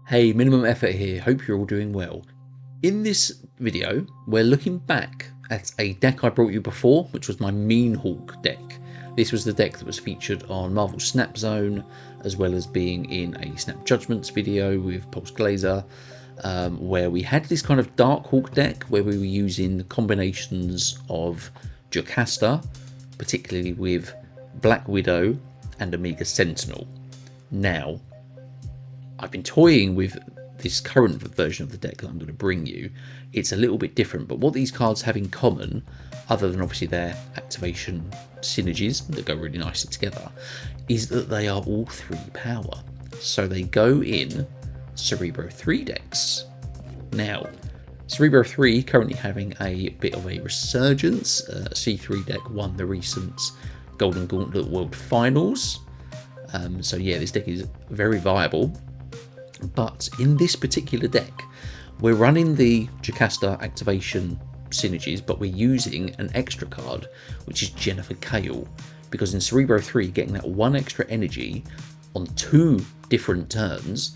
Hey, Minimum Effort here, hope you're all doing well. In this video, we're looking back at a deck I brought you before, which was my Meanhawk deck. This was the deck that was featured on Marvel Snap Zone, as well as being in a Snap Judgments video with Pulse Glazer, where we had this kind of Dark Hawk deck where we were using combinations of Jocasta, particularly with Black Widow and Omega Sentinel. Now, I've been toying with this current version of the deck that I'm going to bring you. It's a little bit different, but what these cards have in common, other than obviously their activation synergies that go really nicely together, is that they are all 3 power. So they go in Cerebro 3 decks. Now, Cerebro 3 currently having a bit of a resurgence. C3 deck won the recent Golden Gauntlet World Finals. So yeah, this deck is very viable. But in this particular deck, we're running the Jocasta activation synergies, but we're using an extra card, which is Jennifer Kale, because in Cerebro 3, getting that 1 extra energy on 2 different turns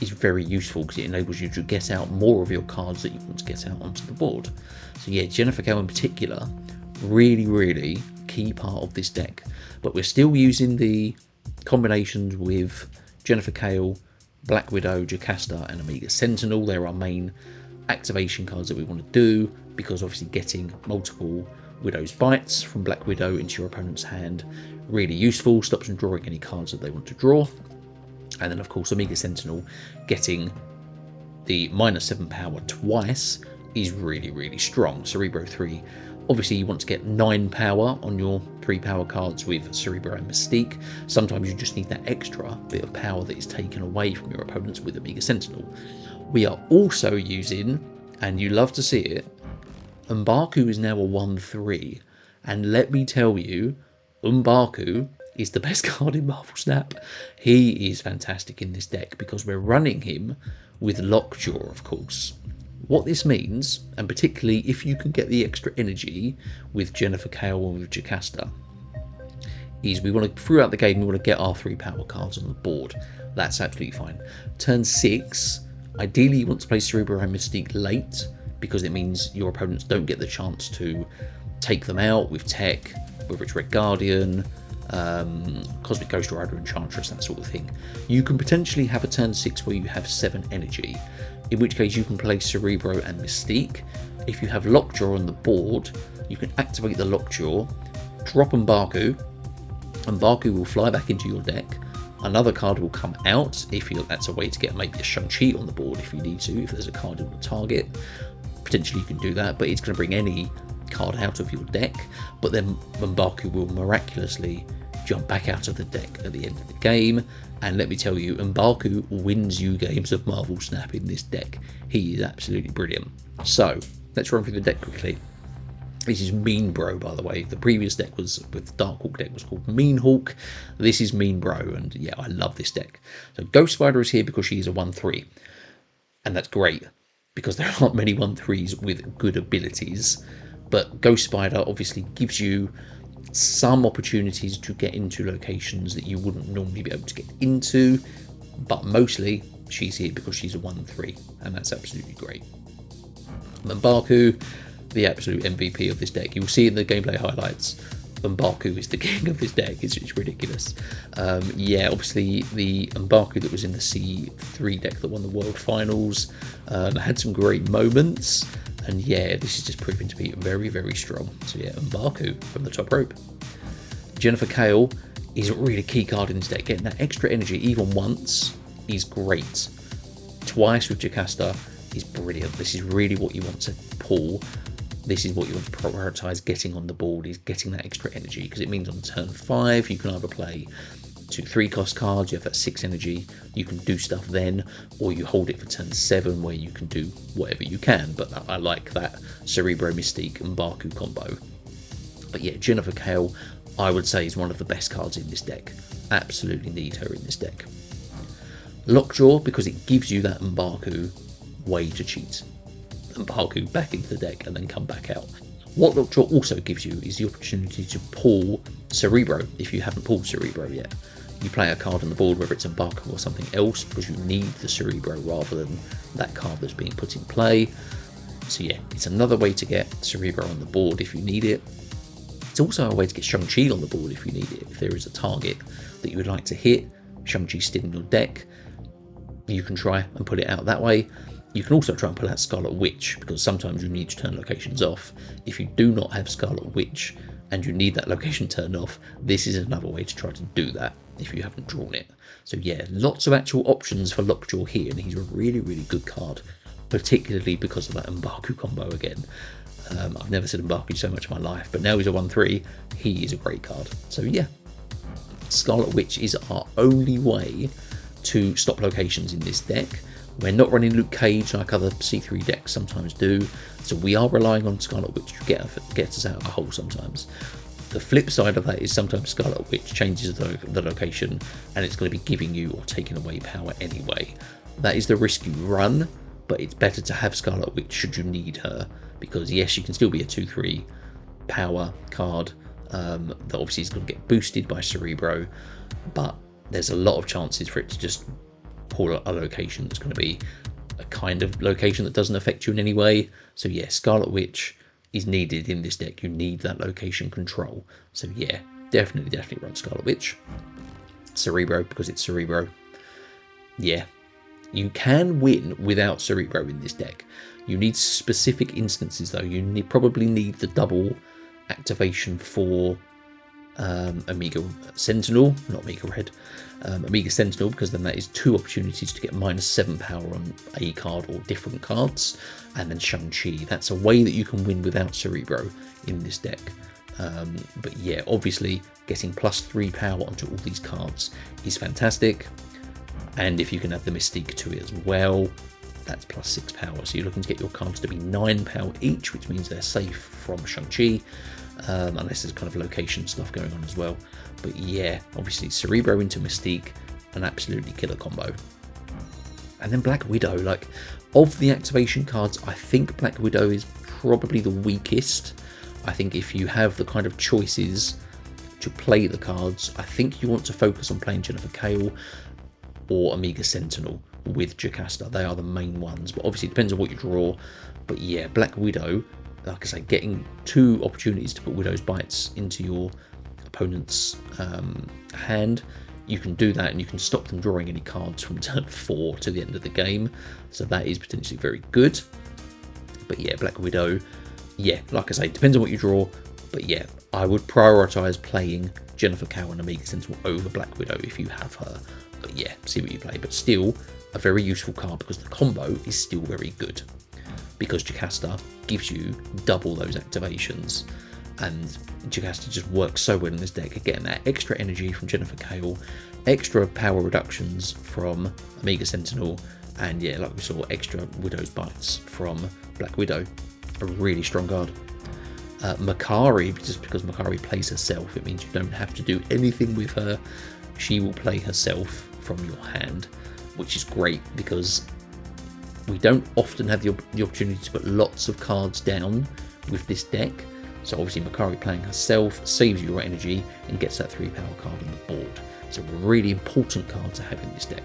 is very useful because it enables you to get out more of your cards that you want to get out onto the board. So yeah, Jennifer Kale in particular, really key part of this deck. But we're still using the combinations with Jennifer Kale, Black Widow, Jocasta and Omega Sentinel. They're our main activation cards that we want to do, because obviously getting multiple Widow's Bites from Black Widow into your opponent's hand, really useful, stops them drawing any cards that they want to draw. And then of course Omega Sentinel getting the -7 power twice is really strong. Cerebro 3, obviously you want to get 9 power on your 3 power cards with Cerebro and Mystique. Sometimes you just need that extra bit of power that is taken away from your opponents with Omega Sentinel. We are also using, and you love to see it, Mbaku is now a 1/3, and let me tell you, Mbaku is the best card in Marvel Snap. He is fantastic in this deck because we're running him with Lockjaw, of course. What this means, and particularly if you can get the extra energy with Jennifer Kale and with Jocasta, is we want to, throughout the game, we want to get our 3 power cards on the board. That's absolutely fine. Turn 6, ideally you want to play Cerebro and Mystique late, because it means your opponents don't get the chance to take them out with tech, whether it's Red Guardian, Cosmic Ghost Rider, Enchantress, that sort of thing. You can potentially have a turn 6 where you have 7 energy, in which case you can play Cerebro and Mystique. If you have Lockjaw on the board, you can activate the Lockjaw, drop Mbaku. Mbaku will fly back into your deck. Another card will come out if that's a way to get maybe a Shang Chi on the board if you need to, if there's a card you want to target. Potentially you can do that, but it's going to bring any card out of your deck. But then Mbaku will miraculously jump back out of the deck at the end of the game. And let me tell you, Mbaku wins you games of Marvel Snap in this deck. He is absolutely brilliant. So let's run through the deck quickly. This is MEANBRO, by the way. The previous deck was with the Dark Hawk deck was called Meanhawk. This is MEANBRO, and yeah, I love this deck. So Ghost Spider is here because she is a 1/3, and that's great because there aren't many 1/3s with good abilities. But Ghost Spider obviously gives you some opportunities to get into locations that you wouldn't normally be able to get into, but mostly she's here because she's a 1/3, and that's absolutely great. Mbaku, the absolute MVP of this deck. You'll see in the gameplay highlights, Mbaku is the king of this deck. It's ridiculous. Yeah, obviously the Mbaku that was in the C3 deck that won the World Finals had some great moments. And yeah, this is just proving to be very strong. So yeah, Mbaku from the top rope. Jennifer Kale is a really key card in this deck. Getting that extra energy even once is great. Twice with Jocasta is brilliant. This is really what you want to pull. This is what you want to prioritise getting on the board, is getting that extra energy, because it means on turn 5 you can either play 2 3-cost cards, you have that 6 energy, you can do stuff then, or you hold it for turn 7 where you can do whatever you can. But I like that Cerebro, Mystique and Mbaku combo. But yeah, Jennifer Kale, I would say, is one of the best cards in this deck. Absolutely need her in this deck. Lockjaw, because it gives you that Mbaku way to cheat. Mbaku back into the deck and then come back out. What Lockjaw also gives you is the opportunity to pull Cerebro if you haven't pulled Cerebro yet. you play a card on the board, whether it's Mbaku or something else, because you need the Cerebro rather than that card that's being put in play. So yeah, it's another way to get Cerebro on the board if you need it. It's also a way to get Shang Chi on the board if you need it. If there is a target that you would like to hit, Shang Chi's still in your deck, you can try and put it out that way. You can also try and pull out Scarlet Witch, because sometimes you need to turn locations off. If you do not have Scarlet Witch and you need that location turned off, this is another way to try to do that if you haven't drawn it. So yeah, lots of actual options for Lockjaw here, and he's a really, really good card, particularly because of that Mbaku combo again. I've never said Mbaku so much in my life, but now he's a 1/3, he is a great card. So yeah, Scarlet Witch is our only way to stop locations in this deck. We're not running Luke Cage like other C3 decks sometimes do, so we are relying on Scarlet Witch to get us out of a hole sometimes. The flip side of that is sometimes Scarlet Witch changes the location and it's going to be giving you or taking away power anyway. That is the risk you run, but it's better to have Scarlet Witch should you need her, because yes, you can still be a 2/3 power card that obviously is going to get boosted by Cerebro, but there's a lot of chances for it to just pull a location that's going to be a kind of location that doesn't affect you in any way. So yeah, Scarlet Witch is needed in this deck. You need that location control. So yeah, definitely run Scarlet Witch. Cerebro, because it's Cerebro. Yeah, you can win without Cerebro in this deck. You need specific instances though. You probably need the double activation for Omega Sentinel, not Omega Red, Omega Sentinel, because then that is 2 opportunities to get -7 power on a card or different cards, and then Shang Chi. That's a way that you can win without Cerebro in this deck. But yeah, obviously getting +3 power onto all these cards is fantastic, and if you can add the Mystique to it as well, that's +6 power. So you're looking to get your cards to be 9 power each, which means they're safe from Shang Chi. Unless there's kind of location stuff going on as well. But yeah, obviously Cerebro into Mystique, an absolutely killer combo. And then Black Widow, like, of the activation cards, I think Black Widow is probably the weakest. I think if you have the kind of choices to play the cards, I think you want to focus on playing Jennifer Kale or Omega Sentinel with Jocasta. They are the main ones, but obviously it depends on what you draw. But yeah, Black Widow, like I say, getting 2 opportunities to put Widow's Bites into your opponent's hand, you can do that and you can stop them drawing any cards from turn 4 to the end of the game. So that is potentially very good. But yeah, Black Widow, yeah, like I say, depends on what you draw. But yeah, I would prioritise playing Jennifer Kale and Omega Sentinel over Black Widow if you have her. But yeah, see what you play. But still, a very useful card because the combo is still very good. Because Jocasta gives you double those activations, and Jocasta just works so well in this deck. Again, that extra energy from Jennifer Kale, extra power reductions from Omega Sentinel, and yeah, like we saw, extra Widow's Bites from Black Widow. A really strong card. Makkari, just because Makkari plays herself, it means you don't have to do anything with her. She will play herself from your hand, which is great because we don't often have the opportunity to put lots of cards down with this deck. So obviously Makkari playing herself saves your energy and gets that 3 power card on the board. It's a really important card to have in this deck.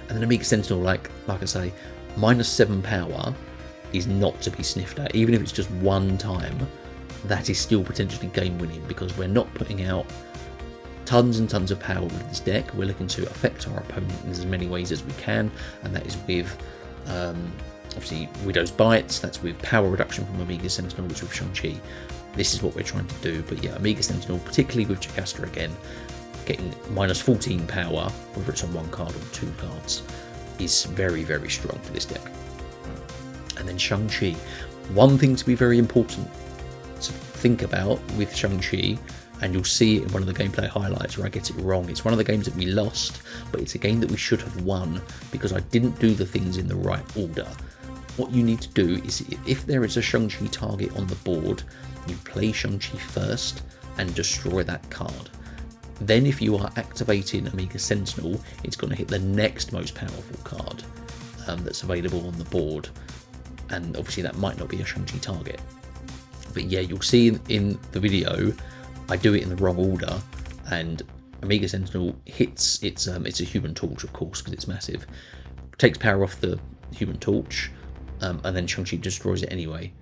And then Omega Sentinel, like I say, -7 power is not to be sniffed at. Even if it's just one time, that is still potentially game winning, because we're not putting out tons and tons of power with this deck. We're looking to affect our opponent in as many ways as we can, and that is with obviously Widow's Bites, that's with power reduction from Omega Sentinel, which is with Shang Chi. This is what we're trying to do. But yeah, Omega Sentinel, particularly with Jocasta again, getting -14 power, whether it's on 1 card or 2 cards, is very, very strong for this deck. And then Shang Chi, one thing to be very important to think about with Shang Chi, and you'll see it in one of the gameplay highlights where I get it wrong. It's one of the games that we lost, but it's a game that we should have won because I didn't do the things in the right order. What you need to do is, if there is a Shang Chi target on the board, you play Shang Chi first and destroy that card. Then if you are activating Omega Sentinel, it's going to hit the next most powerful card that's available on the board. And obviously that might not be a Shang Chi target. But yeah, you'll see in the video, I do it in the wrong order, and Omega Sentinel hits it's a Human Torch, of course, because it's massive. Takes power off the Human Torch, and then Shang Chi destroys it anyway.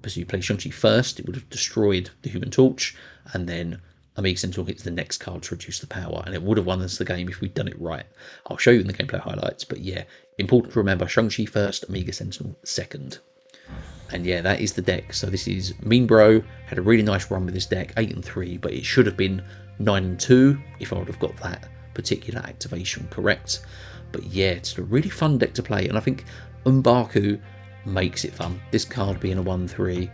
But so you play Shang Chi first, it would have destroyed the Human Torch, and then Omega Sentinel hits the next card to reduce the power, and it would have won us the game if we'd done it right. I'll show you in the gameplay highlights, but yeah, important to remember: Shang Chi first, Omega Sentinel second. And yeah, that is the deck. So this is MEANBRO. Had a really nice run with this deck, 8-3, but it should have been 9-2 if I would have got that particular activation correct. But yeah, it's a really fun deck to play, and I think Mbaku makes it fun. This card being a 1-3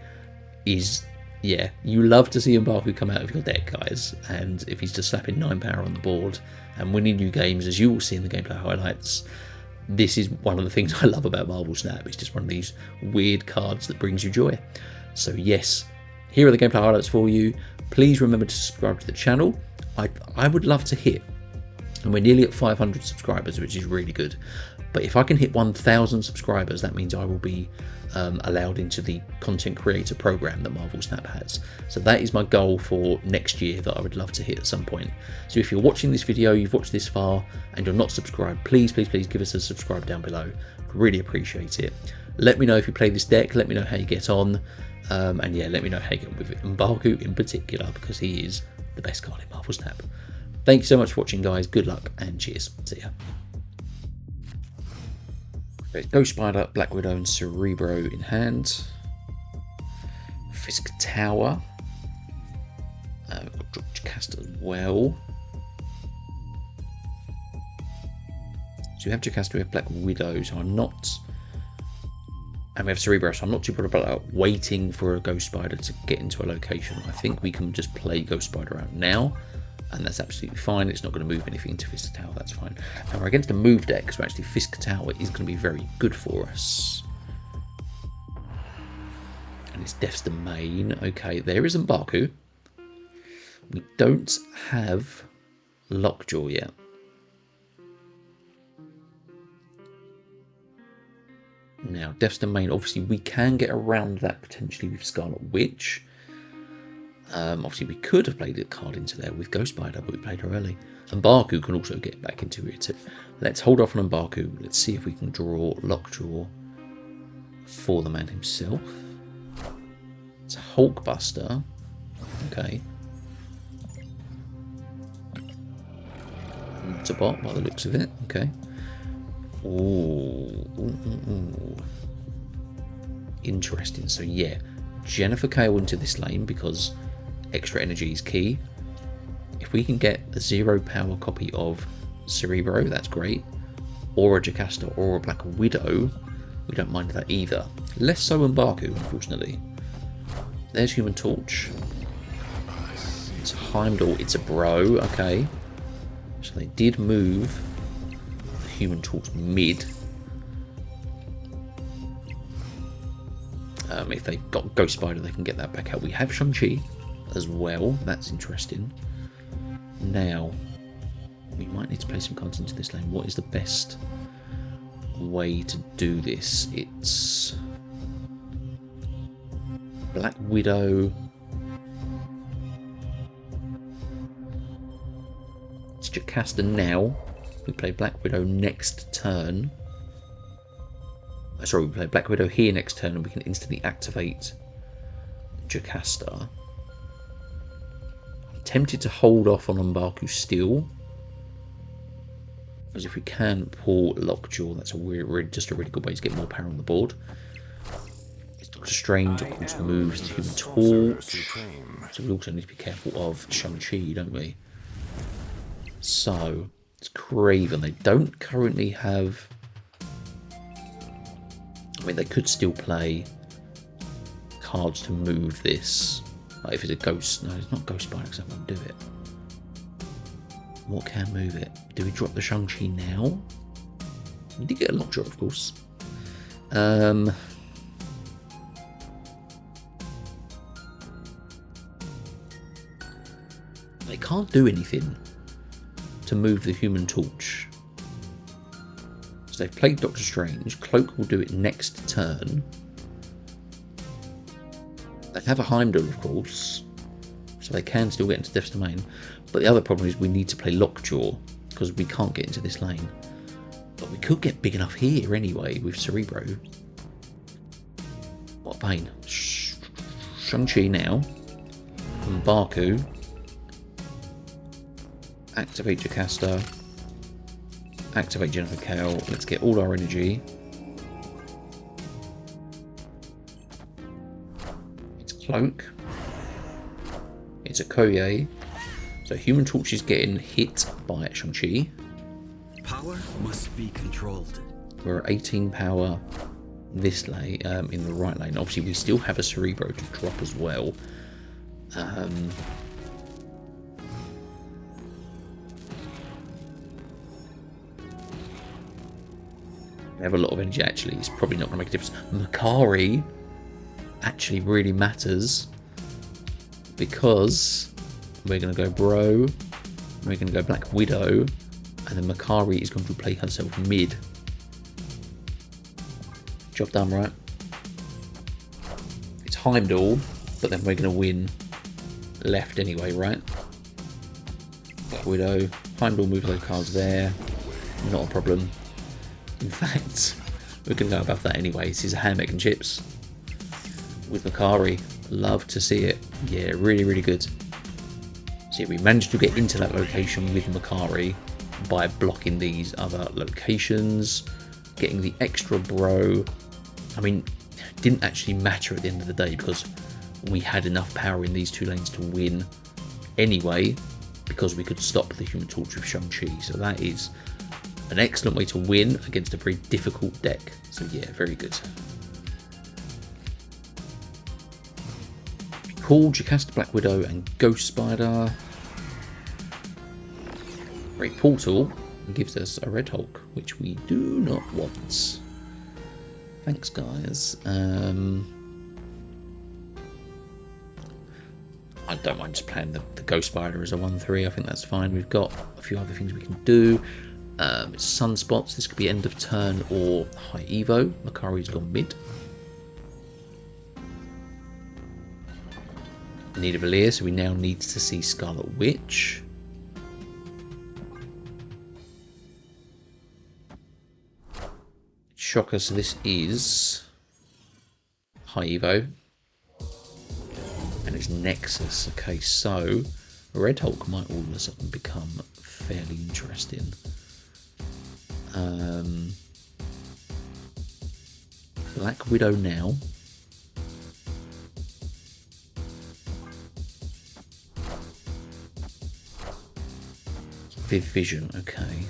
is, yeah, you love to see Mbaku come out of your deck, guys. And if he's just slapping 9 power on the board and winning you games, as you will see in the gameplay highlights, this is one of the things I love about Marvel Snap. It's just one of these weird cards that brings you joy. So yes, here are the gameplay highlights for you. Please remember to subscribe to the channel. I would love to hit, and we're nearly at 500 subscribers, which is really good. But if I can hit 1,000 subscribers, that means I will be allowed into the content creator program that Marvel Snap has. So that is my goal for next year that I would love to hit at some point. So if you're watching this video, you've watched this far, and you're not subscribed, please give us a subscribe down below. Really appreciate it. Let me know if you play this deck. Let me know how you get on. And yeah, let me know how you get on with it. Mbaku in particular, because he is the best card in Marvel Snap. Thank you so much for watching, guys. Good luck and cheers. See ya. Ghost Spider, Black Widow, and Cerebro in hand. Fisk Tower. We've got Jocasta as well. So we have Jocasta, we have Black Widow, so I'm not. And we have Cerebro, so I'm not too bothered about waiting for a Ghost Spider to get into a location. I think we can just play Ghost Spider out now, and that's absolutely fine. It's not going to move anything into Fisk Tower, that's fine. Now we're against a move deck, so actually Fisk Tower is going to be very good for us. And it's Death's Domain. Okay, there is Mbaku. We don't have Lockjaw yet. Now, Death's Domain, obviously we can get around that potentially with Scarlet Witch. Obviously we could have played a card into there with Ghost Spider, but we played her early. Mbaku can also get back into it too. Let's hold off on Mbaku. Let's see if we can draw Lockjaw for the man himself. It's Hulkbuster. Okay. It's a bot by the looks of it. Okay. Ooh. Interesting. So yeah, Jennifer Kale into this lane because extra energy is key. If we can get a 0 power copy of Cerebro, that's great. Or a Jocasta or a Black Widow, we don't mind that either. Less so Mbaku, unfortunately. There's Human Torch. It's Heimdall. It's a bro. Okay. So they did move the Human Torch mid. If they've got Ghost Spider, they can get that back out. We have Shang Chi as well. That's interesting. Now, we might need to play some cards into this lane. What is the best way to do this? It's Black Widow. It's Jocasta now. We play Black Widow next turn. Sorry, we play Black Widow here next turn and we can instantly activate Jocasta. I'm tempted to hold off on Mbaku still, because if we can pull Lockjaw, that's just a really good way to get more power on the board. Doctor Strange, of course, moves the Human Torch, so we also need to be careful of Shang-Chi, don't we? So, it's Craven. They don't currently have... I mean, they could still play cards to move this. Like if it's a Ghost... No, it's not Ghost Spider, because that won't do it. What can move it? Do we drop the Shang-Chi now? We did get a Lockjaw, of course. They can't do anything to move the Human Torch. So they've played Doctor Strange. Cloak will do it next turn. They have a Heimdall, of course, so they can still get into Death's Domain. But the other problem is we need to play Lockjaw because we can't get into this lane. But we could get big enough here anyway with Cerebro. What a pain. Shang Chi now. Mbaku. Activate Jocasta. Activate Jennifer Kale. Let's get all our energy. It's Cloak. It's a Koye. So Human Torch is getting hit by Shang Chi. Power must be controlled. We're at 18 power this lane, in the right lane. Obviously, we still have a Cerebro to drop as well. We have a lot of energy actually. It's probably not going to make a difference. Makkari actually really matters because we're going to go Bro, we're going to go Black Widow, and then Makkari is going to play herself mid. Job done, right? It's Heimdall, but then we're going to win left anyway, right? Black Widow, Heimdall moves those cards there, not a problem. In fact, we're going to go above that anyway. This is a ham, egg and chips with Makkari. Love to see it. Yeah, really, really good. See, we managed to get into that location with Makkari by blocking these other locations, getting the extra Bro. I mean, it didn't actually matter at the end of the day because we had enough power in these two lanes to win anyway, because we could stop the Human Torch with Shang-Chi. So that is an excellent way to win against a very difficult deck. So yeah, very good. Cool, Jocasta, Black Widow and Ghost Spider. Great Portal gives us a Red Hulk, which we do not want. Thanks, guys. I don't mind just playing the Ghost Spider as a 1-3. I think that's fine. We've got a few other things we can do. It's Sunspots. This could be end of turn or high Evo. Makkari's gone mid. Need a Valir, so we now need to see Scarlet Witch. Shocker, so this is high Evo. And it's Nexus. Okay, so Red Hulk might all of a sudden become fairly interesting. Black Widow now. Viv Vision, okay.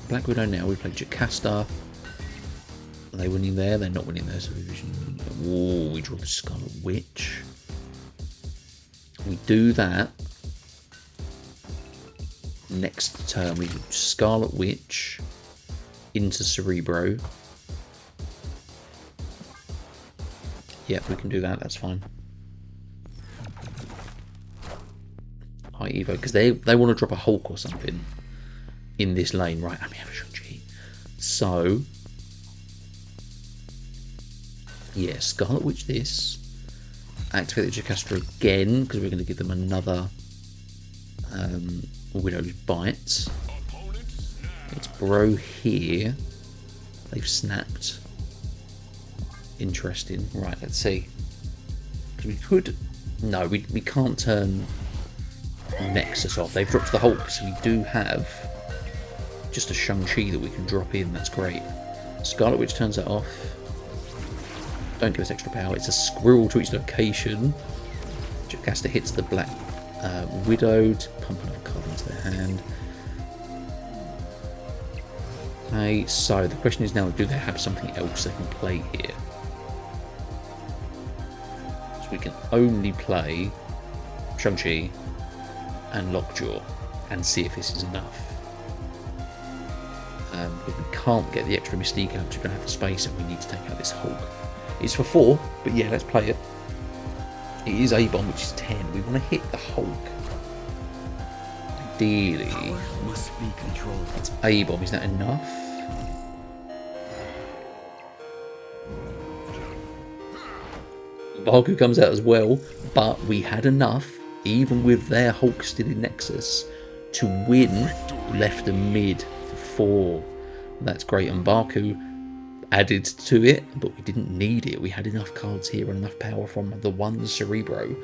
Black Widow now, we play Jocasta. Are they winning there? They're not winning there, so Viv Vision. Oh, we draw the Scarlet Witch. We do that. Next turn, we do Scarlet Witch into Cerebro. Yep, we can do that, that's fine. High Evo, because they want to drop a Hulk or something in this lane, right? I mean, have a Shang-Chi. So, yeah, Scarlet Witch this. Activate the Jocasta again, because we're going to give them another Widow's Bite. It's Bro here. They've snapped. Interesting. Right, let's see. Because we could... No, we can't turn Nexus off. They've dropped the Hulk, so we do have just a Shang-Chi that we can drop in. That's great. Scarlet Witch turns that off. Don't give us extra power. It's a squirrel to each location. Jocasta hits the Black Widow to pump another card into their hand. Okay, so the question is now, do they have something else they can play here? So we can only play Shang-Chi and Lockjaw and see if this is enough. Because we can't get the extra Mystique out, so we're going to have the space and we need to take out this Hulk. It's for 4, but yeah, let's play it. It is A-bomb, which is 10. We want to hit the Hulk. Ideally. Power must be controlled. It's A-bomb, is that enough? Mbaku comes out as well, but we had enough, even with their Hulk still in Nexus, to win left and mid for 4. That's great. Mbaku added to it, but we didn't need it. We had enough cards here and enough power from the one Cerebro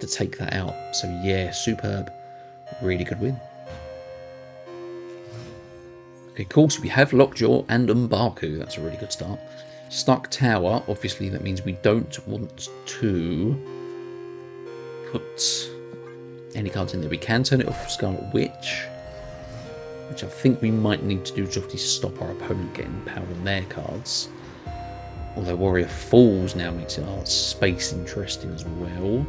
to take that out. So yeah, superb. Really good win. Okay, cool. So we have Lockjaw and Mbaku. That's a really good start. Stuck Tower. Obviously, that means we don't want to put any cards in there. We can turn it off for Scarlet Witch, which I think we might need to do to obviously stop our opponent getting power on their cards. Although Warrior Falls now makes our space interesting as well.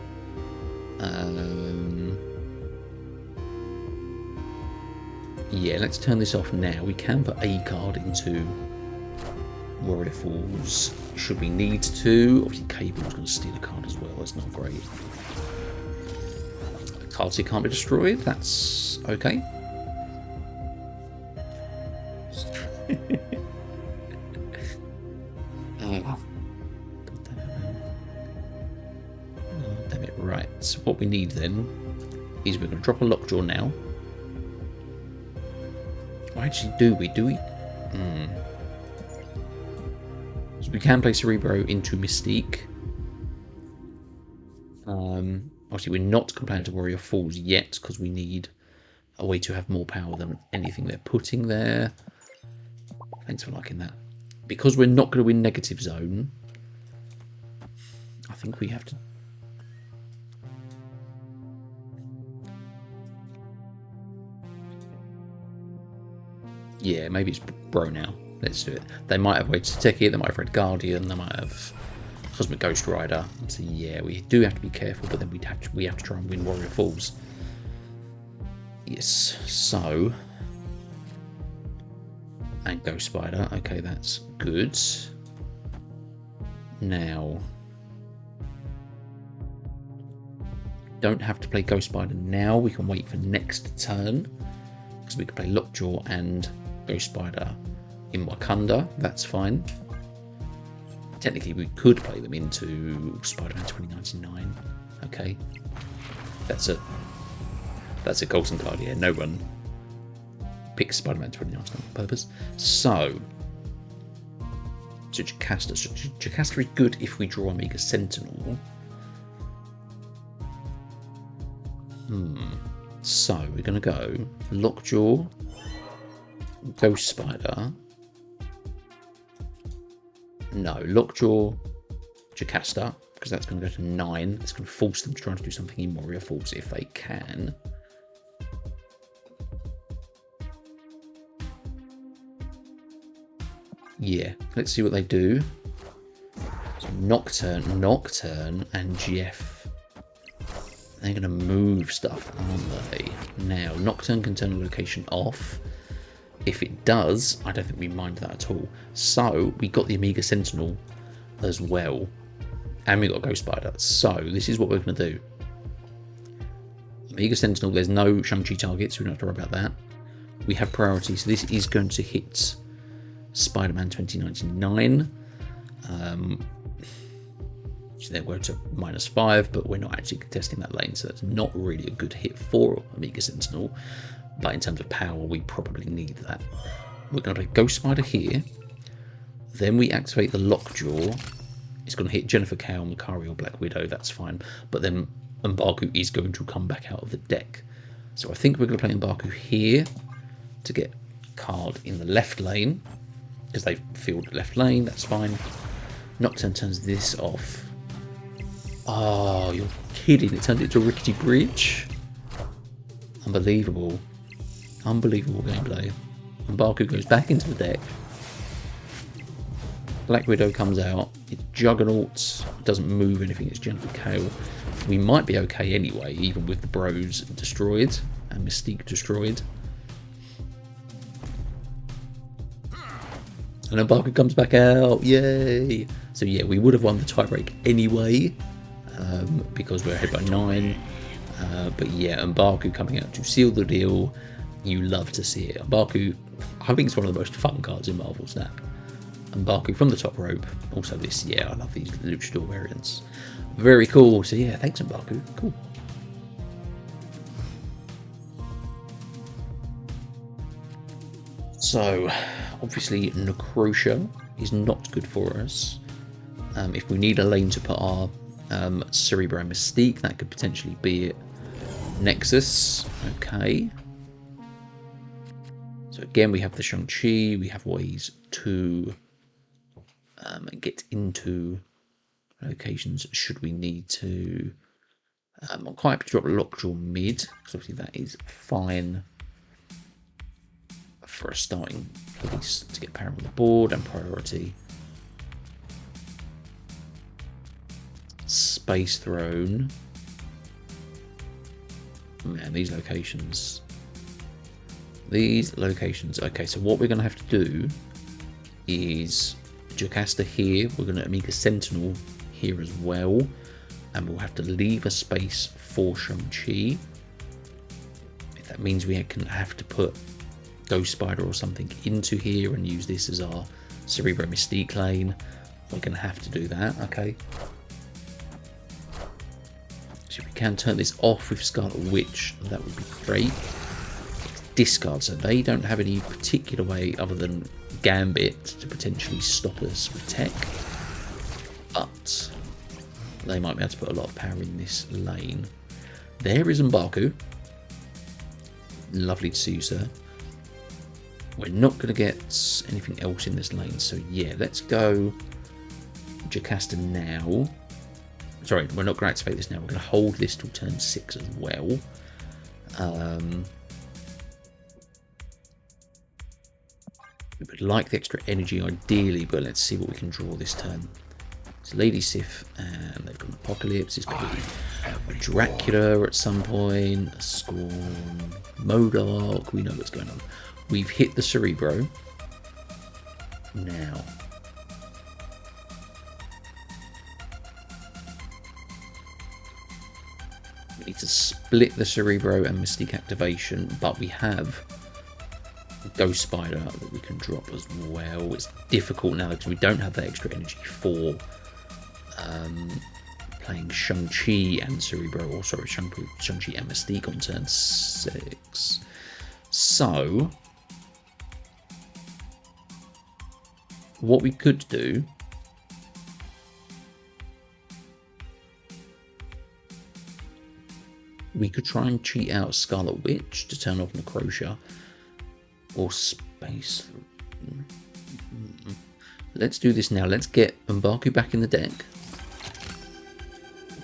Yeah, let's turn this off now. We can put a card into Warrior Falls should we need to. Obviously, Cable's going to steal a card as well. That's not great. Cards here can't be destroyed. That's okay. Damn it. Right. So what we need then is we're going to drop a Lockjaw now. What actually do we? So we can play Cerebro into Mystique. Obviously, we're not going to play into Warrior Falls yet because we need a way to have more power than anything they're putting there. Thanks for liking that. Because we're not going to win Negative Zone, I think we have to... Yeah, maybe it's Bro now. Let's do it. They might have waited to take it, they might have Red Guardian, they might have Cosmic Ghost Rider. So yeah, we do have to be careful, but then we have to try and win Warrior Falls. Yes, so... And Ghost Spider. Okay, that's good. Now... Don't have to play Ghost Spider now. We can wait for next turn. Because we can play Lockjaw and Ghost Spider in Wakanda. That's fine. Technically, we could play them into Spider-Man 2099. Okay. That's a Golden card, yeah. No one picks Spider-Man 2099 on purpose. So Jocasta. So Jocasta is good if we draw Omega Sentinel. So we're going to go Lockjaw, Ghost Spider. No, Lockjaw, Jocasta, because that's going to go to 9. It's going to force them to try to do something in Warrior Falls if they can. Yeah, let's see what they do. So Nocturne, and Jeff. They're going to move stuff, aren't they? Now, Nocturne can turn a location off. If it does, I don't think we mind that at all. So, we got the Omega Sentinel as well. And we got Ghost Spider. So, this is what we're going to do. Omega Sentinel, there's no Shang Chi targets, so we don't have to worry about that. We have priority, so this is going to hit Spider-Man 2099. Then we're to -5, but we're not actually contesting that lane, so that's not really a good hit for Omega Sentinel. But in terms of power, we probably need that. We're going to play Ghost Spider here. Then we activate the Lockjaw. It's going to hit Jennifer Kale, Makkari, or Black Widow. That's fine. But then Mbaku is going to come back out of the deck. So I think we're going to play Mbaku here to get a card in the left lane. Because they've filled the left lane. That's fine. Nocturne turns this off. Oh, you're kidding. It turned into a rickety bridge. Unbelievable. Unbelievable gameplay. Mbaku goes back into the deck. Black Widow comes out. It Juggernauts. It doesn't move anything. It's Jennifer Kale. We might be okay anyway, even with the Bros destroyed and Mystique destroyed. And Mbaku comes back out. Yay! So yeah, we would have won the tiebreak anyway. Because we're ahead by 9. But yeah, Mbaku coming out to seal the deal. You love to see it. Mbaku, I think it's one of the most fun cards in Marvel Snap. Mbaku from the top rope. Also this, yeah, I love these Luchador variants. Very cool. So yeah, thanks Mbaku. Cool. So, obviously, Necrotia is not good for us. If we need a lane to put our Cerebro and Mystique, that could potentially be it. Nexus, okay. So again, we have the Shang Chi. We have ways to get into locations should we need to. I'm quite happy to drop Lockjaw mid, because obviously that is fine for a starting place to get power on the board and priority. Space Throne. Man, these locations. Okay, so what we're going to have to do is Jocasta here. We're going to Omega Sentinel here as well. And we'll have to leave a space for Shang Chi. If that means we have to put Ghost Spider or something into here and use this as our Cerebro Mystique lane, we're going to have to do that, okay? So if we can turn this off with Scarlet Witch, that would be great. Discard, so they don't have any particular way other than Gambit to potentially stop us with tech. But they might be able to put a lot of power in this lane. There is Mbaku. Lovely to see you, sir. We're not going to get anything else in this lane, so yeah, let's go Jocasta now. Sorry, we're not going to activate this now. We're going to hold this till turn 6 as well. We would like the extra energy ideally, but let's see what we can draw this turn. So Lady Sif, and they've got an Apocalypse. It's going to be a Dracula at some point, a Scorn, Modark. We know what's going on. We've hit the Cerebro. Now, we need to split the Cerebro and Mystique activation, but we have Ghost Spider that we can drop as well. It's difficult now because we don't have that extra energy for playing Shang Chi and Cerebro, or sorry, Shang Chi and Mystique on turn 6. So what we could do we could try and cheat out Scarlet Witch to turn off Necrotia. Or space. Let's do this now. Let's get Mbaku back in the deck.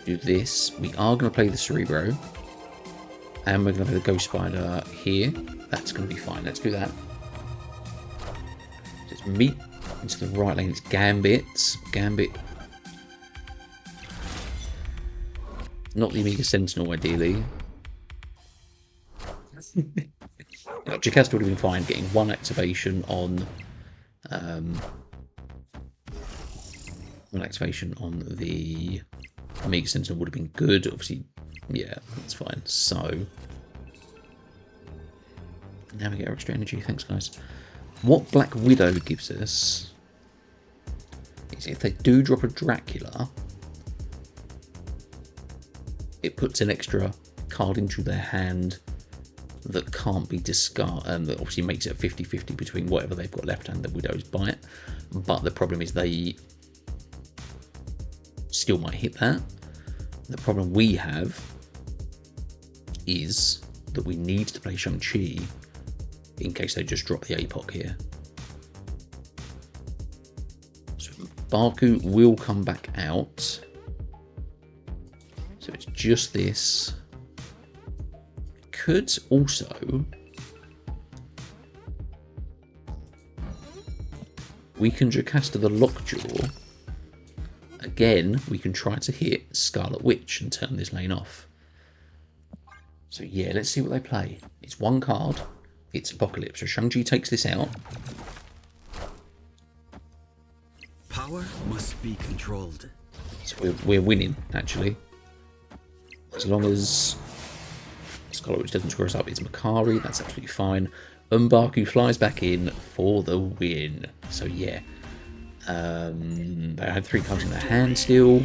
Do this. We are going to play the Cerebro. And we're going to play the Ghost Spider here. That's going to be fine. Let's do that. Just meet into the right lane. It's Gambit. Gambit. Not the Omega Sentinel, ideally. Jocasta would have been fine getting one activation on the Omega Sentinel would have been good. Obviously, yeah, that's fine. So now we get our extra energy. Thanks, guys. What Black Widow gives us is if they do drop a Dracula, it puts an extra card into their hand that can't be discarded, that obviously makes it a 50-50 between whatever they've got left and the Widow's Bite. But the problem is they still might hit that. The problem we have is that we need to play Shang Chi in case they just drop the APOC here. So Mbaku will come back out. So it's just this. Could also, we can Jocasta the Lockjaw. Again, we can try to hit Scarlet Witch and turn this lane off. So yeah, let's see what they play. It's one card. It's Apocalypse. So Shang-Chi takes this out. Power must be controlled. So we're winning, actually. As long as Scarlet Witch doesn't screw us up, it's Makkari. That's absolutely fine. Mbaku flies back in for the win. So yeah. They had 3 cards in their hand still.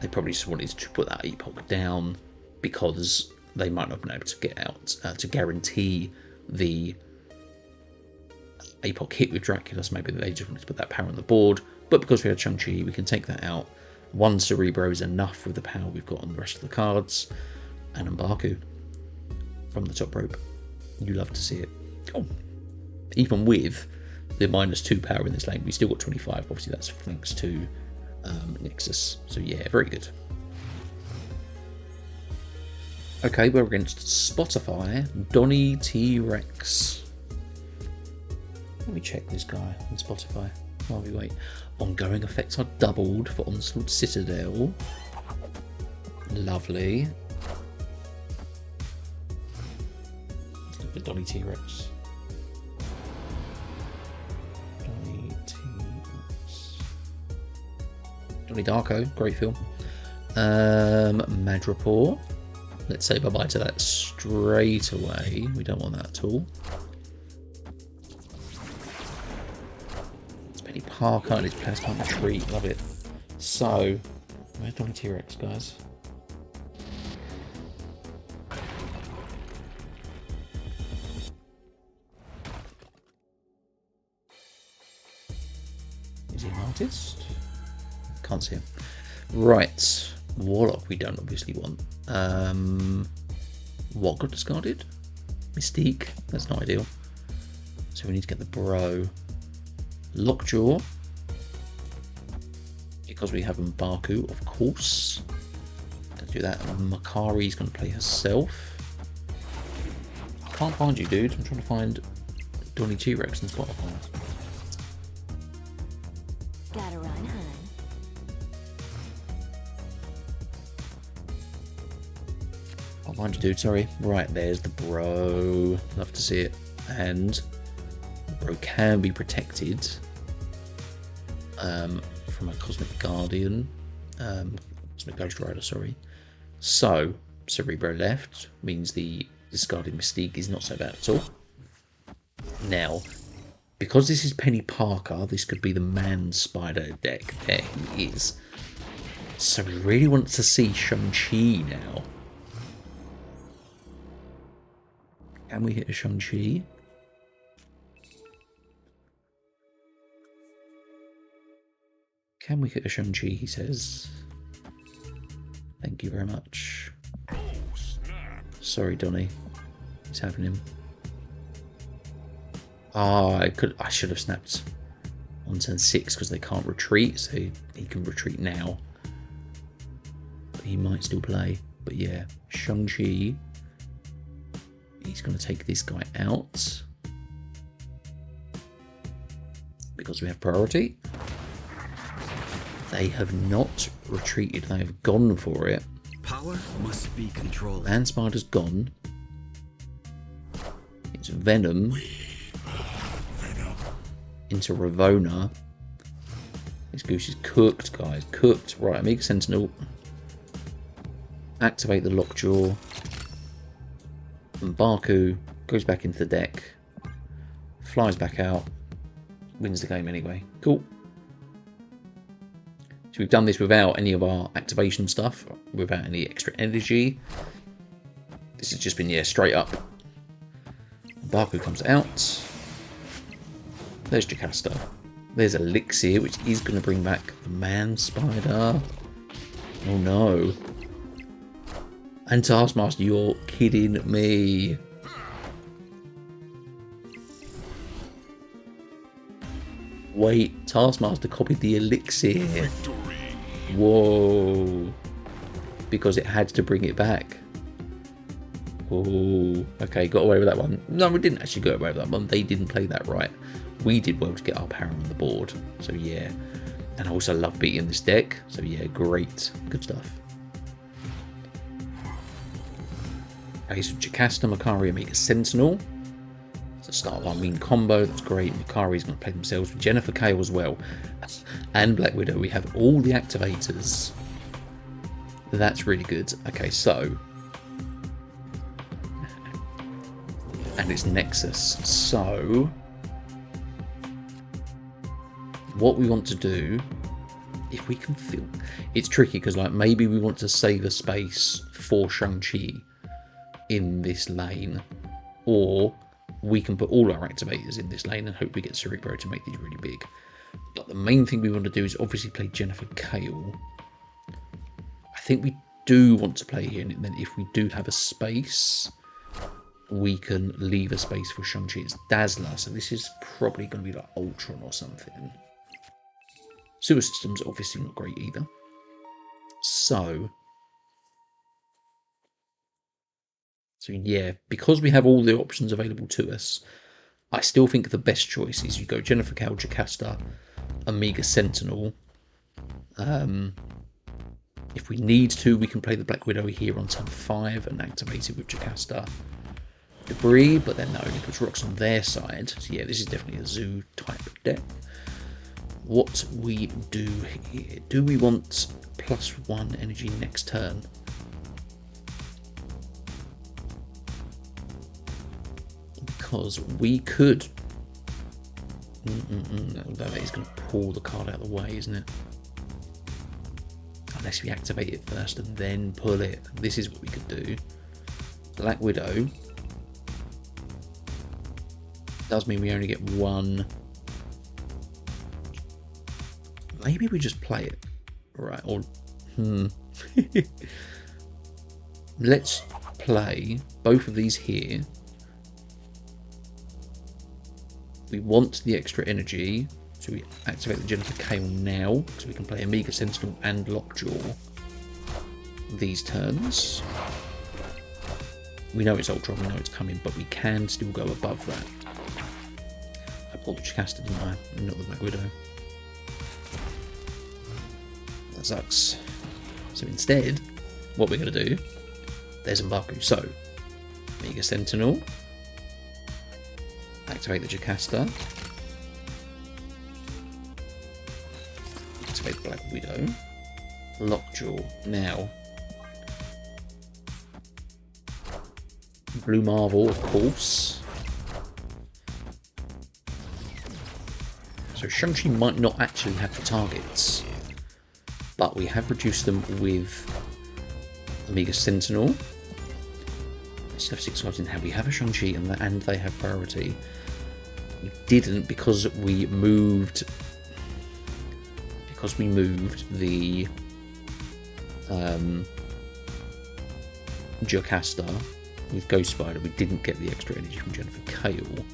They probably just wanted to put that APOC down because they might not have been able to get out to guarantee the APOC hit with Dracula, so maybe they just wanted to put that power on the board. But because we had Shang Chi, we can take that out. One Cerebro is enough with the power we've got on the rest of the cards. And Mbaku from the top rope. You love to see it. Oh. Even with the -2 power in this lane, we still got 25. Obviously, that's thanks to Nexus. So yeah, very good. Okay, we're against Spotify, Donnie T-Rex. Let me check this guy on Spotify while we wait. Ongoing effects are doubled for Onslaught Citadel. Lovely. Let's look at Donnie T-Rex. Donnie T-Rex. Donnie Darko, great film. Madripoor. Let's say bye-bye to that straight away. We don't want that at all. It's Penny Parker and it's Plasma Retreat. Love it. So, where's Donnie T-Rex, guys? Is he an artist? Can't see him. Right. Warlock we don't obviously want. What got discarded? Mystique. That's not ideal. So we need to get the bro. Lockjaw. Because we have Mbaku, of course. Let's do that. Makkari's going to play herself. I can't find you, dude. I'm trying to find Donnie T-Rex and Spotify. Gotta run, hun. Can't find you, dude. Sorry. Right, there's the bro. Love to see it. And the bro can be protected from a Cosmic Guardian. Cosmic Ghost Rider, sorry. So, Cerebro left means the discarded Mystique is not so bad at all. Now, because this is Penny Parker, this could be the Man Spider deck. There he is. So we really want to see Shang Chi now. Can we hit a Shang Chi? Can we hit a Shang Chi, he says. Thank you very much. Sorry, Donnie. It's happening. Ah, I should have snapped on turn 6 because they can't retreat, so he can retreat now. But he might still play. But yeah, Shang-Chi. He's going to take this guy out because we have priority. They have not retreated. They have gone for it. Power must be controlled. Man Spider's gone. It's Venom. Into Ravona. This goose is cooked, guys. Cooked. Right, Omega Sentinel. Activate the Lockjaw. Mbaku goes back into the deck. Flies back out. Wins the game anyway. Cool. So we've done this without any of our activation stuff. Without any extra energy. This has just been, yeah, straight up. Mbaku comes out. There's Jocasta. There's Elixir, which is going to bring back the Man Spider. Oh no. And Taskmaster, you're kidding me. Wait, Taskmaster copied the Elixir. Whoa. Because it had to bring it back. Oh, okay, got away with that one. No, we didn't actually go away with that one. They didn't play that right. We did well to get our power on the board. So yeah. And I also love beating this deck. So yeah, great. Good stuff. Okay, so Jocasta, Makkari, Omega Sentinel. It's the start of our mean combo. That's great. Makkari's going to play themselves with Jennifer Kale as well. And Black Widow. We have all the activators. That's really good. Okay, so... and it's Nexus. So... what we want to do... if we can feel... it's tricky because like maybe we want to save a space for Shang Chi in this lane, or we can put all our activators in this lane and hope we get Cerebro to make these really big. But the main thing we want to do is obviously play Jennifer Kale. I think we do want to play here, and then if we do have a space, we can leave a space for Shang Chi. It's Dazzler, so this is probably going to be like Ultron or something. Sewer system's obviously not great either. So yeah, because we have all the options available to us, I still think the best choice is you go Jennifer Kale, Jocasta, Omega Sentinel. If we need to, we can play the Black Widow here on turn 5 and activate it with Jocasta. Debris, but then that only puts rocks on their side. So yeah, this is definitely a zoo type deck. What we do here, do we want +1 energy next turn? Because we could... That is going to pull the card out of the way, isn't it? Unless we activate it first and then pull it. This is what we could do. Black Widow does mean we only get 1. Maybe we just play it. Right, or... Let's play both of these here. We want the extra energy, so we activate the Jennifer Kale now, so we can play Omega Sentinel and Lockjaw these turns. We know it's Ultron, we know it's coming, but we can still go above that. I pulled the Jocasta, didn't I? Not the Black Widow. That sucks. So instead, what we're going to do, there's Mbaku. So, Omega Sentinel. Activate the Jocasta. Activate the Black Widow. Lockjaw. Now, Blue Marvel, of course. So Shang-Chi might not actually have the targets, but we have reduced them with Omega Sentinel. Let's have 6 cards in hand. We have a Shang-Chi and they have priority. We didn't because we moved the Jocasta with Ghost Spider. We didn't get the extra energy from Jennifer Kale,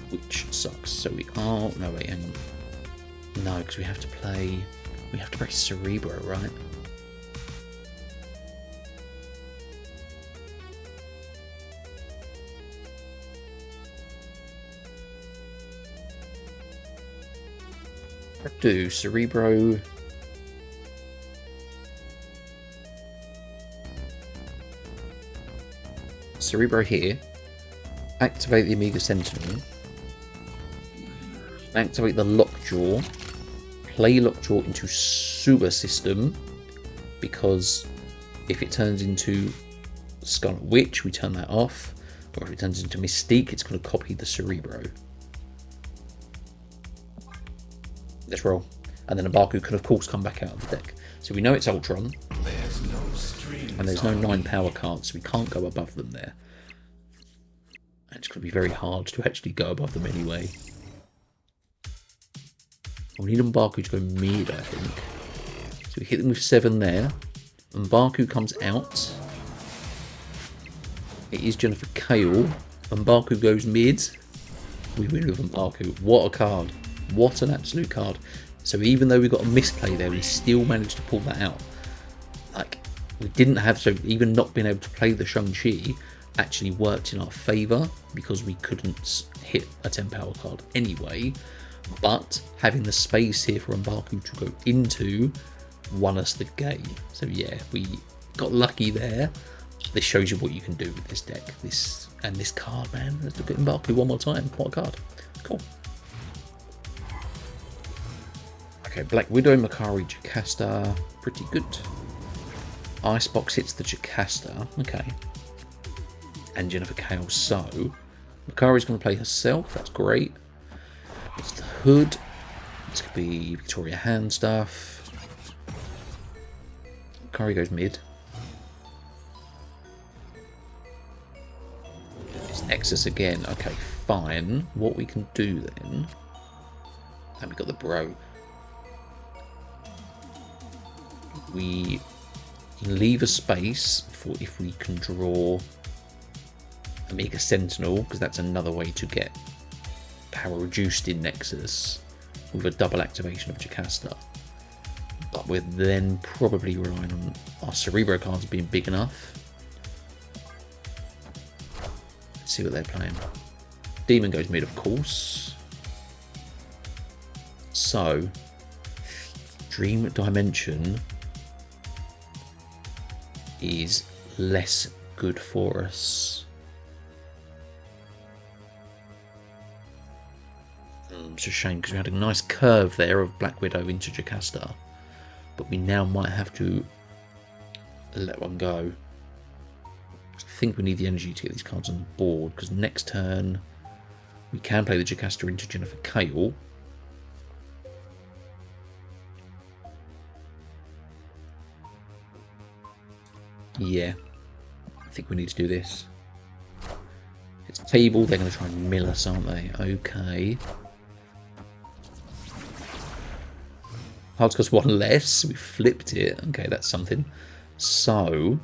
which sucks. So we are... No, wait, hang on. No, because we have to play Cerebro, right? Do Cerebro. Cerebro here. Activate the Omega Sentinel. Activate the Lockjaw. Play Lockjaw into Sewer System, because if it turns into Scarlet Witch, we turn that off. Or if it turns into Mystique, it's going to copy the Cerebro. Let's roll. And then Mbaku can of course come back out of the deck. So we know it's Ultron. And there's no 9 power cards, so we can't go above them there. And it's going to be very hard to actually go above them anyway. We need Mbaku to go mid, I think. So we hit them with 7 there. Mbaku comes out. It is Jennifer Kale. Mbaku goes mid. We win with Mbaku. What a card. What an absolute card. So even though we got a misplay there, we still managed to pull that out. Like, we didn't have... So even not being able to play the Shang-Chi actually worked in our favour, because we couldn't hit a 10 power card anyway. But having the space here for Mbaku to go into won us the game. So yeah, we got lucky there. This shows you what you can do with this deck. This card, man. Let's look at Mbaku one more time. What a card. Cool. Okay, Black Widow, Makkari, Jocasta. Pretty good. Icebox hits the Jocasta. Okay. And Jennifer Kale. So, Makkari's going to play herself. That's great. It's the Hood. This could be Victoria Hand stuff. Makkari goes mid. It's Nexus again. Okay, fine. What we can do then... And we got the bro. We can leave a space for if we can draw Omega Sentinel, because that's another way to get power reduced in Nexus with a double activation of Jocasta. But we're then probably relying on our Cerebro cards being big enough. Let's see what they're playing. Demon goes mid, of course. So, Dream Dimension is less good for us. It's a shame because we had a nice curve there of Black Widow into Jocasta, but we now might have to let one go. I think we need the energy to get these cards on the board, because next turn we can play the Jocasta into Jennifer Kale. Yeah, I think we need to do this. It's a table, they're going to try and mill us, aren't they? Okay. Cards cost one less, we flipped it. Okay, that's something. So,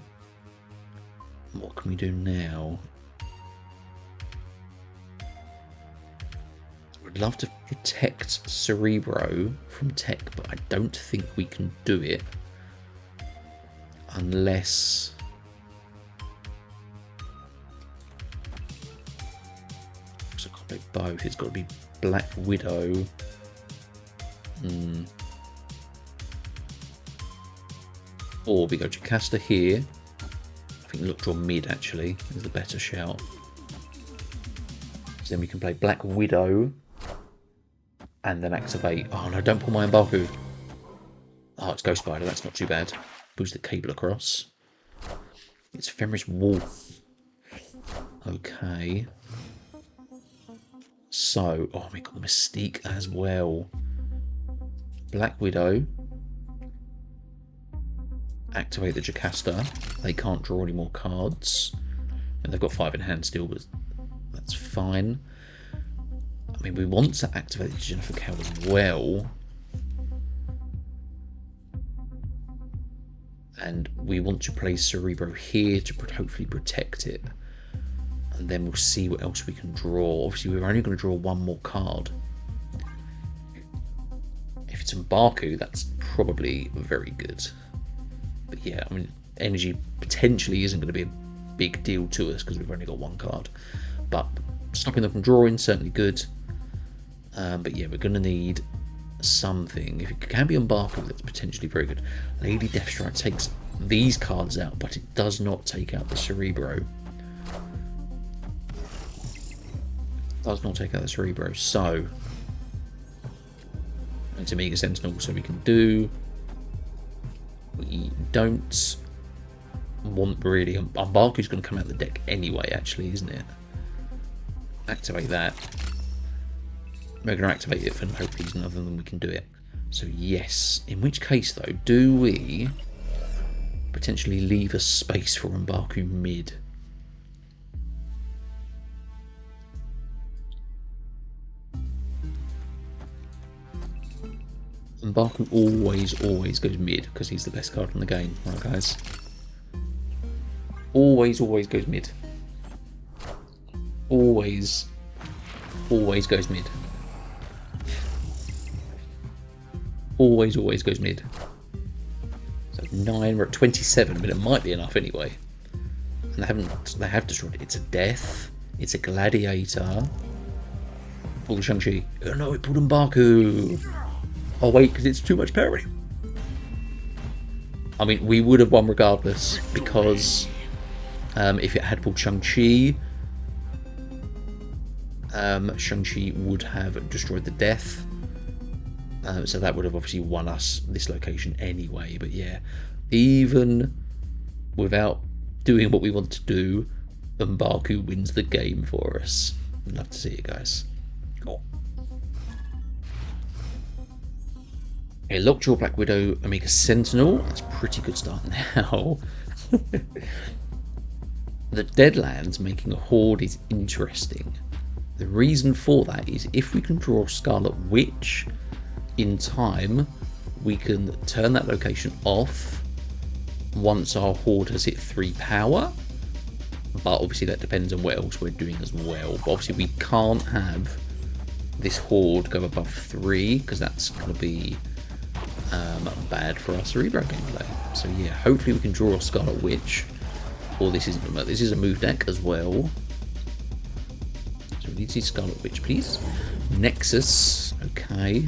what can we do now? I'd love to protect Cerebro from tech, but I don't think we can do it. Unless... So I can't play both. It's got to be Black Widow. Or we go Jocasta here. I think Lockjaw mid actually is the better shout. So then we can play Black Widow and then activate. Oh no, don't pull my Mbaku. Oh, it's Ghost Spider, that's not too bad. Boost the cable across. It's Fenris Wolf. Okay. So, oh, we got the Mystique as well. Black Widow. Activate the Jocasta. They can't draw any more cards. And they've got 5 in hand still, but that's fine. I mean, we want to activate the Jennifer Kale as well. And we want to play Cerebro here to hopefully protect it. And then we'll see what else we can draw. Obviously, we're only going to draw one more card. If it's Mbaku, that's probably very good. But yeah, I mean, energy potentially isn't going to be a big deal to us because we've only got one card. But stopping them from drawing, certainly good. But yeah, we're going to need something. If it can be Mbaku, that's potentially very good. Lady Deathstrike takes these cards out, but it does not take out the Cerebro. Does not take out the Cerebro. So, it's Omega Sentinel, so we can do. We don't want really. Mbaku's going to come out of the deck anyway, actually, isn't it? Activate that. We're going to activate it for no reason other than we can do it. So yes. In which case, though, do we potentially leave a space for Mbaku mid? Mbaku always goes mid because he's the best card in the game, right, guys? Always goes mid. Always goes mid. Always goes mid. So 9, we're at 27, but it might be enough anyway. And they have destroyed it. It's a death. It's a gladiator. Pull the Shang Chi. Oh no, it pulled Mbaku. Oh wait, because it's too much parry. I mean, we would have won regardless because if it had pulled Shang Chi, Shang Chi would have destroyed the death. So that would have obviously won us this location anyway. But yeah, even without doing what we want to do, Mbaku wins the game for us. I'd love to see it, guys. Cool. Okay, Lockjaw, Black Widow, Omega Sentinel. That's a pretty good start now. The the Deadlands making a Horde is interesting. The reason for that is if we can draw Scarlet Witch in time, we can turn that location off once our Horde has hit 3 power. But obviously that depends on what else we're doing as well. But obviously we can't have this Horde go above 3 because that's going to be bad for our Cerebro gameplay. So yeah, hopefully we can draw a Scarlet Witch. Or this is a move deck as well. So we need to see Scarlet Witch, please. Nexus, okay.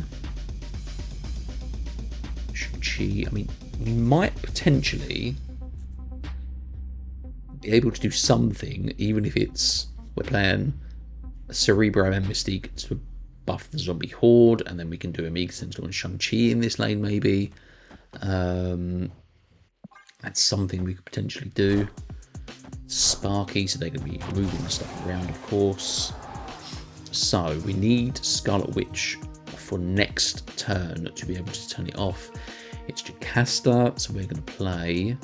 Shang Chi. I mean, we might potentially be able to do something, even if it's we're playing a Cerebro and Mystique to buff the zombie horde, and then we can do Omega Sentinel and Shang Chi in this lane maybe. That's something we could potentially do. Sparky, so they're going to be moving the stuff around, of course. So we need Scarlet Witch for next turn to be able to turn it off. It's Jocasta, so we're going to play.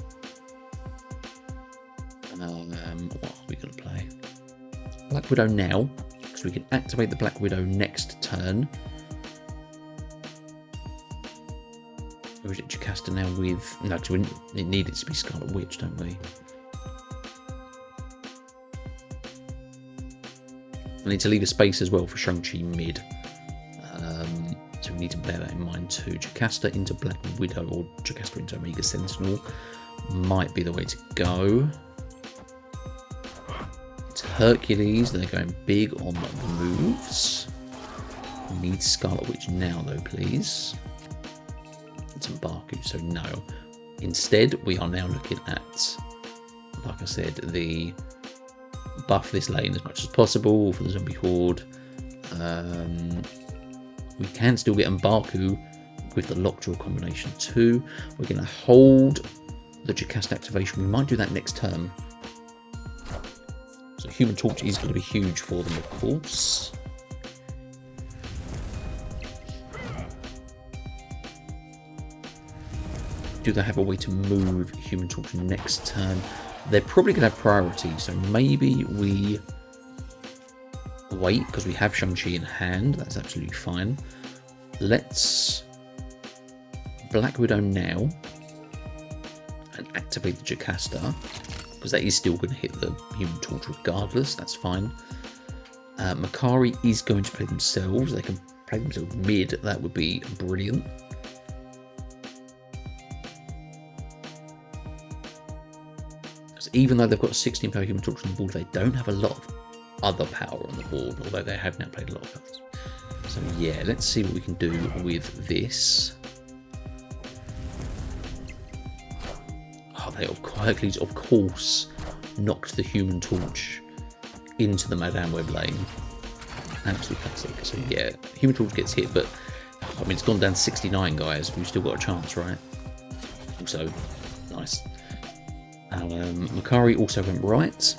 What are we going to play? Black Widow now, because we can activate the Black Widow next turn. Or is it Jocasta now with... No, because it needed to be Scarlet Witch, don't we? I need to leave a space as well for Shang-Chi mid. So we need to bear that in mind too. Jocasta into Black Widow or Jocasta into Omega Sentinel might be the way to go. It's Hercules, they're going big on the moves. We need Scarlet Witch now though, please. It's Mbaku, so no. Instead, we are now looking at, like I said, the buff this lane as much as possible for the zombie horde. We can still get Mbaku with the Lockjaw combination too. We're going to hold the Jocasta activation. We might do that next turn. So Human Torch is going to be huge for them, of course. Do they have a way to move Human Torch next turn? They're probably going to have priority, so maybe we wait because we have Shang-Chi in hand. That's absolutely fine. Let's Black Widow now and activate the Jocasta because that is still going to hit the Human Torch regardless. That's fine. Makkari is going to play themselves. They can play themselves mid. That would be brilliant. Even though they've got a 16 power Human Torch on the board, they don't have a lot of other power on the board, although they have now played a lot of others. So yeah, let's see what we can do with this. Oh, they Hercules, of course, knocked the Human Torch into the Madame Web lane. Absolutely classic. So yeah, Human Torch gets hit, but I mean, it's gone down to 69, guys. We've still got a chance, right? Also, nice. Makkari also went right.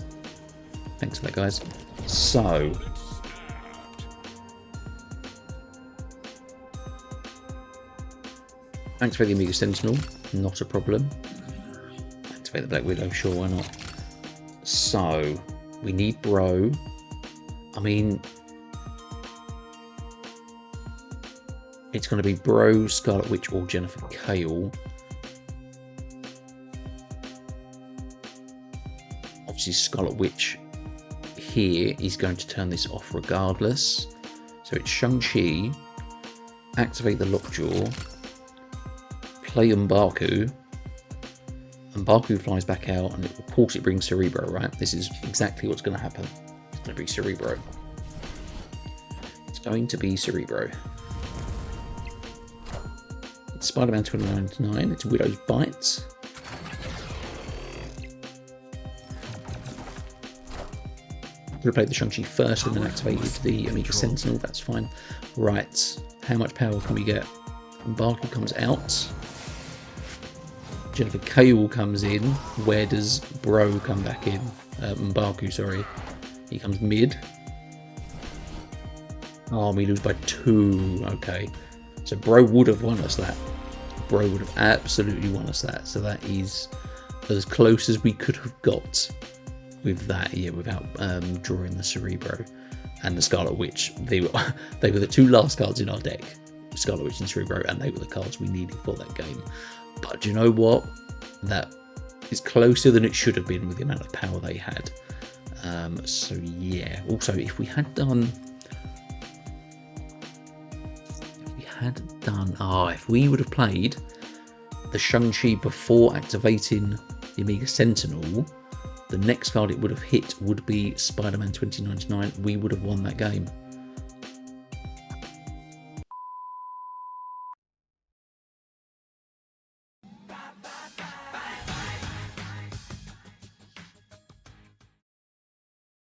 Thanks for that, guys. So, thanks for the Omega Sentinel. Not a problem. Activate the Black Widow. Sure, why not? So, we need Bro. I mean, it's going to be Bro, Scarlet Witch, or Jennifer Kale. Obviously, Scarlet Witch here is going to turn this off regardless. So it's Shang-Chi, activate the Lockjaw, play Mbaku. Mbaku flies back out, and of course it brings Cerebro, right? This is exactly what's going to happen. It's going to be Cerebro. It's going to be Cerebro. It's Spider-Man 2099. It's Widow's Bite. Could have played the Shang-Chi first and then activated the Omega Sentinel. That's fine. Right. How much power can we get? Mbaku comes out. Jennifer Kale comes in. Where does Bro come back in? Mbaku, sorry. He comes mid. Oh, we lose by 2. Okay. So Bro would have won us that. Bro would have absolutely won us that. So that is as close as we could have got with that, yeah, without drawing the Cerebro and the Scarlet Witch. They were the two last cards in our deck, Scarlet Witch and Cerebro, and they were the cards we needed for that game. But do you know what? That is closer than it should have been with the amount of power they had. So yeah. Also, if we had done, if we would have played the Shang Chi before activating the Omega Sentinel, the next card it would have hit would be Spider-Man 2099. We would have won that game.